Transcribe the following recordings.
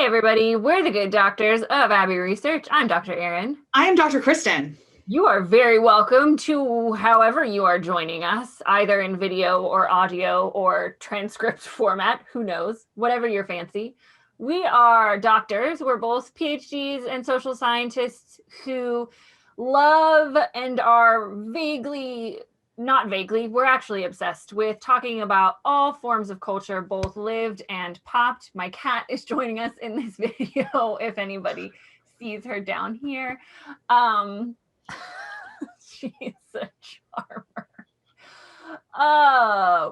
Hey everybody, we're the good doctors of Abbey Research. I'm Dr. Erin. I am Dr. Kristen. You are very welcome to however you are joining us, either in video or audio or transcript format, who knows, whatever your fancy. We are doctors. We're both PhDs and social scientists who love and are not vaguely, we're actually obsessed with talking about all forms of culture, both lived and popped. My cat is joining us in this video, if anybody sees her down here. She's a charmer.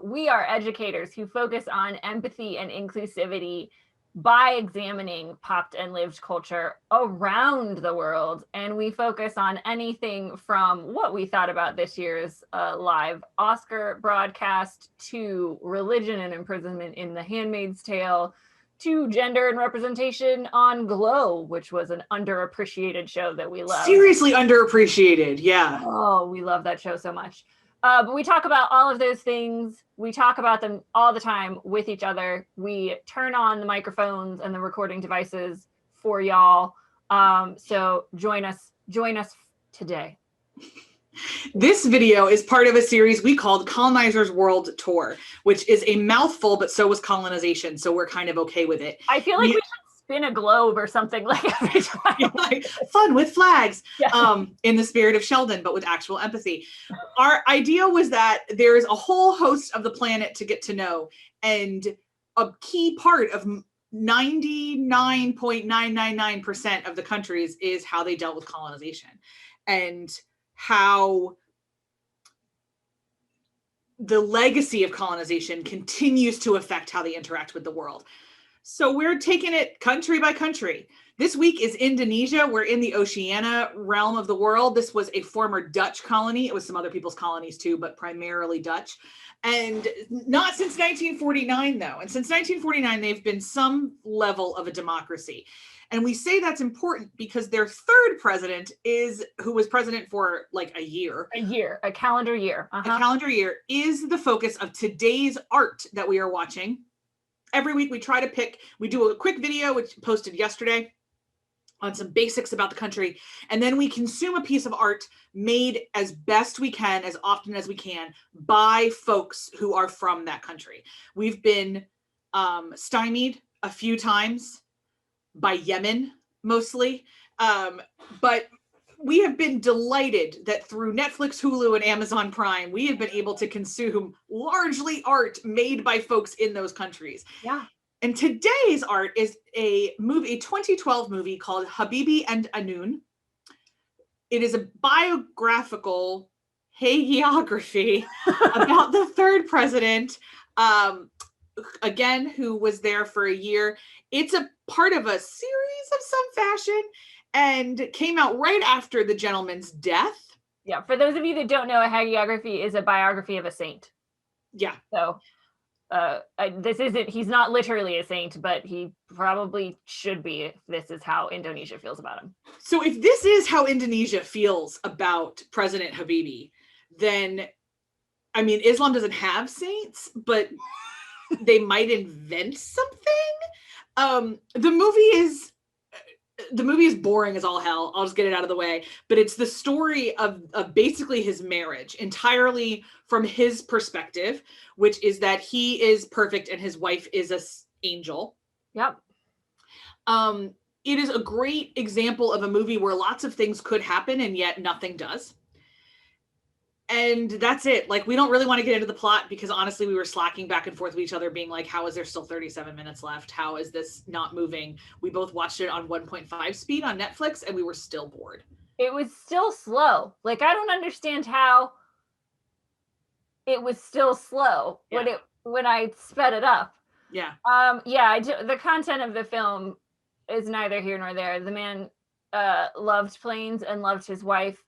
We are educators who focus on empathy and inclusivity by examining popped and lived culture around the world. And we focus on anything from what we thought about this year's live Oscar broadcast to religion and imprisonment in The Handmaid's Tale to gender and representation on Glow, which was an underappreciated show that we love. Seriously underappreciated, yeah. Oh, we love that show so much. But we talk about all of those things. We talk about them all the time with each other. We turn on the microphones and the recording devices for y'all. So join us today. This video is part of a series we called Colonizer's World Tour, which is a mouthful, but so was colonization. So we're kind of okay with it. I feel like we should spin a globe or something like every time. Yeah, like, fun with flags, in the spirit of Sheldon, but with actual empathy. Our idea was that there's a whole host of the planet to get to know, and a key part of 99.999% of the countries is how they dealt with colonization and how the legacy of colonization continues to affect how they interact with the world. So we're taking it country by country. This week is Indonesia. We're in the Oceania realm of the world. This was a former Dutch colony. It was some other people's colonies too, but primarily Dutch. And not since 1949 though. And since 1949, they've been some level of a democracy. And we say that's important because their third president who was president for like a calendar year. A calendar year is the focus of today's art that we are watching. Every week we do a quick video, which posted yesterday on some basics about the country. And then we consume a piece of art made as best we can, as often as we can, by folks who are from that country. We've been stymied a few times by Yemen, mostly. But we have been delighted that through Netflix, Hulu, and Amazon Prime, we have been able to consume largely art made by folks in those countries. Yeah. And today's art is a 2012 movie called Habibie Ainun. It is a biographical hagiography about the third president, again, who was there for a year. It's a part of a series of some fashion and came out right after the gentleman's death. Yeah, for those of you that don't know, a hagiography is a biography of a saint. Yeah. So he's not literally a saint, but he probably should be if this is how Indonesia feels about him. So if this is how Indonesia feels about President Habibie, then, I mean, Islam doesn't have saints, but they might invent something. The movie is boring as all hell. I'll just get it out of the way. But it's the story of basically his marriage, entirely from his perspective, which is that he is perfect and his wife is an angel. Yep. It is a great example of a movie where lots of things could happen and yet nothing does. And that's it. Like, we don't really want to get into the plot because honestly, we were slacking back and forth with each other being like, how is there still 37 minutes left? How is this not moving? We both watched it on 1.5 speed on Netflix and we were still bored. It was still slow. Like, I don't understand how it was still slow when I sped it up. Yeah. The content of the film is neither here nor there. The man loved planes and loved his wife.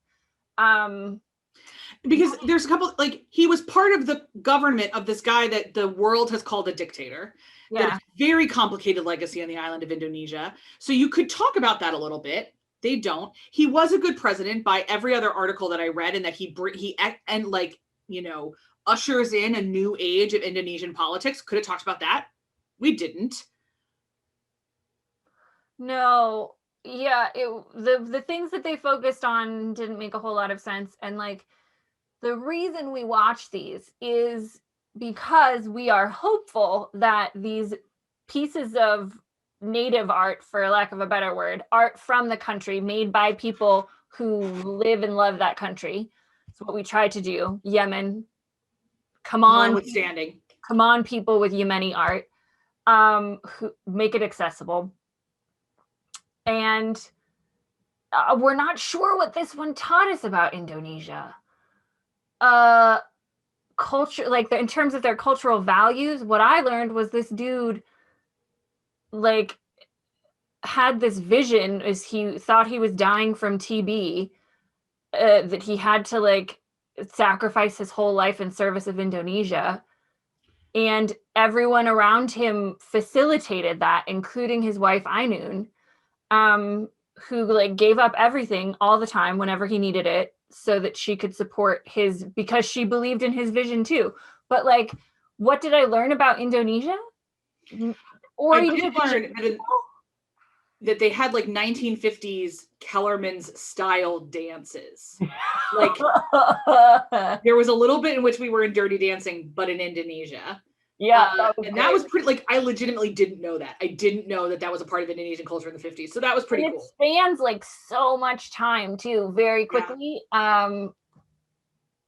Because there's a couple, like, he was part of the government of this guy that the world has called a dictator. Yeah. Very complicated legacy on the island of Indonesia. So you could talk about that a little bit. They don't. He was a good president by every other article that I read, and that he ushers in a new age of Indonesian politics. Could have talked about that. We didn't. No, yeah, the things that they focused on didn't make a whole lot of sense. And like the reason we watch these is because we are hopeful that these pieces of native art, for lack of a better word, art from the country made by people who live and love that country. It's what we try to do. Yemen, come on, Notwithstanding. come on, people with Yemeni art, who make it accessible. And we're not sure what this one taught us about Indonesia. Culture, like in terms of their cultural values, what I learned was this dude like had this vision as he thought he was dying from TB, that he had to like sacrifice his whole life in service of Indonesia. And everyone around him facilitated that, including his wife Ainun, who like gave up everything all the time whenever he needed it so that she could support his, because she believed in his vision too. But like, what did I learn about Indonesia? Or I did learn that they had like 1950s Kellerman's style dances. Like there was a little bit in which we were in Dirty Dancing, but in Indonesia. Yeah, that was pretty, like, I legitimately didn't know that. I didn't know that that was a part of Indonesian culture in the 50s. So that was pretty cool. It spans like so much time too, very quickly. Yeah.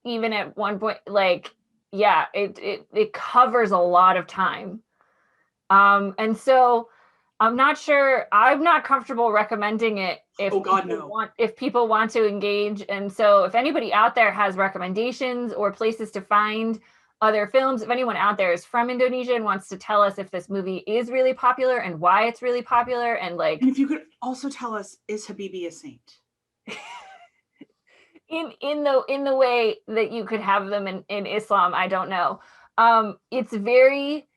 Even at one point, like, yeah, it covers a lot of time. And so I'm not sure, I'm not comfortable recommending it if if people want to engage. And so if anybody out there has recommendations or places to find other films, if anyone out there is from Indonesia and wants to tell us if this movie is really popular and why it's really popular, and like, and if you could also tell us, is Habibie a saint? in the way that you could have them in Islam, I don't know. It's very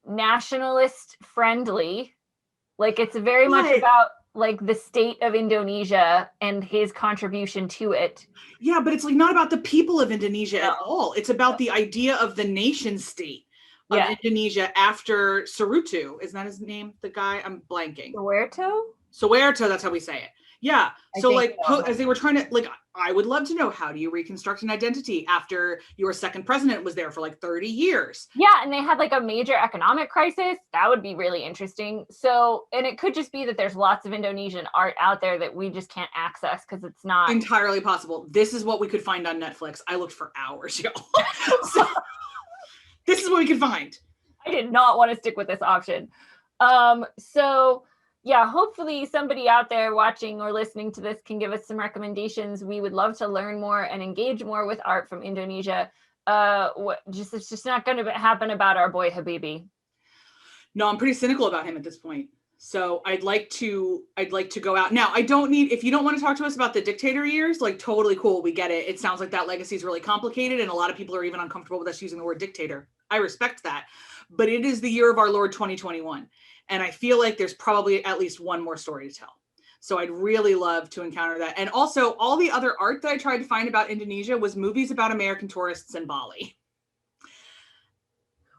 nationalist friendly. Like it's very much about like the state of Indonesia and his contribution to it. Yeah, but it's like not about the people of Indonesia at all. It's about the idea of the nation state of Indonesia after Surutu. Isn't that his name? The guy, I'm blanking. Suharto, that's how we say it. Yeah. So like as they were trying to, like, I would love to know, how do you reconstruct an identity after your second president was there for like 30 years? Yeah, and they had like a major economic crisis. That would be really interesting. So, and it could just be that there's lots of Indonesian art out there that we just can't access because it's not entirely possible. This is what we could find on Netflix. I looked for hours, y'all. So, this is what we could find. I did not want to stick with this option. So yeah, hopefully somebody out there watching or listening to this can give us some recommendations. We would love to learn more and engage more with art from Indonesia. It's just not going to happen about our boy Habibie. No, I'm pretty cynical about him at this point. So I'd like to go out. Now, I don't need, if you don't want to talk to us about the dictator years, like totally cool. We get it. It sounds like that legacy is really complicated and a lot of people are even uncomfortable with us using the word dictator. I respect that. But it is the year of our Lord 2021. And I feel like there's probably at least one more story to tell. So I'd really love to encounter that. And also all the other art that I tried to find about Indonesia was movies about American tourists in Bali.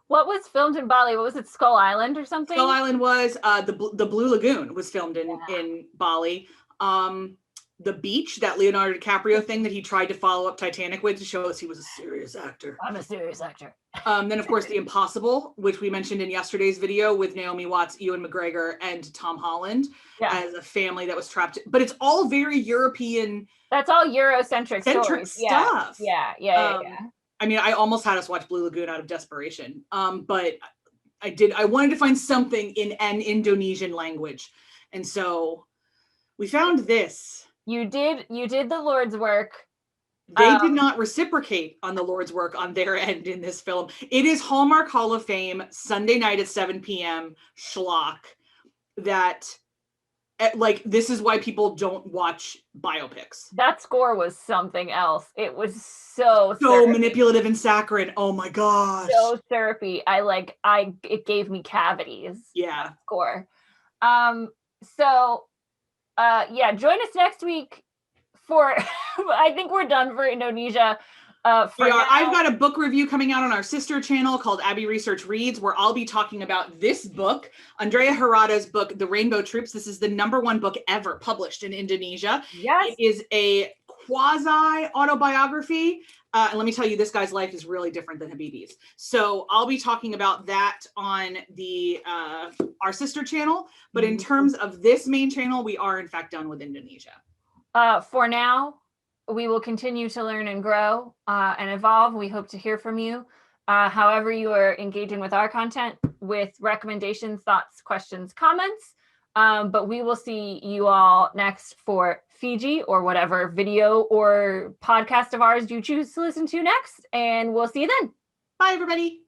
What was filmed in Bali? What was it? Skull Island or something? Skull Island was the Blue Lagoon was filmed in Bali. The beach, that Leonardo DiCaprio thing that he tried to follow up Titanic with to show us he was a serious actor. I'm a serious actor. Then of course The Impossible, which we mentioned in yesterday's video with Naomi Watts, Ewan McGregor, and Tom Holland as a family that was trapped. But it's all very European. That's all Eurocentric stuff. Yeah. I mean, I almost had us watch Blue Lagoon out of desperation. But I wanted to find something in an Indonesian language. And so we found this. You did the Lord's work. They did not reciprocate on the Lord's work on their end in this film. It is Hallmark Hall of Fame, Sunday night at 7 p.m. schlock that, like, this is why people don't watch biopics. That score was something else. It was so manipulative and saccharine. Oh my gosh. So syrupy. It gave me cavities. Yeah. Score. Join us next week for I think we're done for Indonesia. I've got a book review coming out on our sister channel called Abby Research Reads, where I'll be talking about this book, Andrea Harada's book, The Rainbow Troops. This is the #1 book ever published in Indonesia. Yes. It is a quasi-autobiography. And let me tell you, this guy's life is really different than Habibie's. So I'll be talking about that on the our sister channel. But in terms of this main channel, we are in fact done with Indonesia. For now, we will continue to learn and grow and evolve. We hope to hear from you. However you are engaging with our content, with recommendations, thoughts, questions, comments. But we will see you all next for Fiji or whatever video or podcast of ours you choose to listen to next. And we'll see you then. Bye, everybody.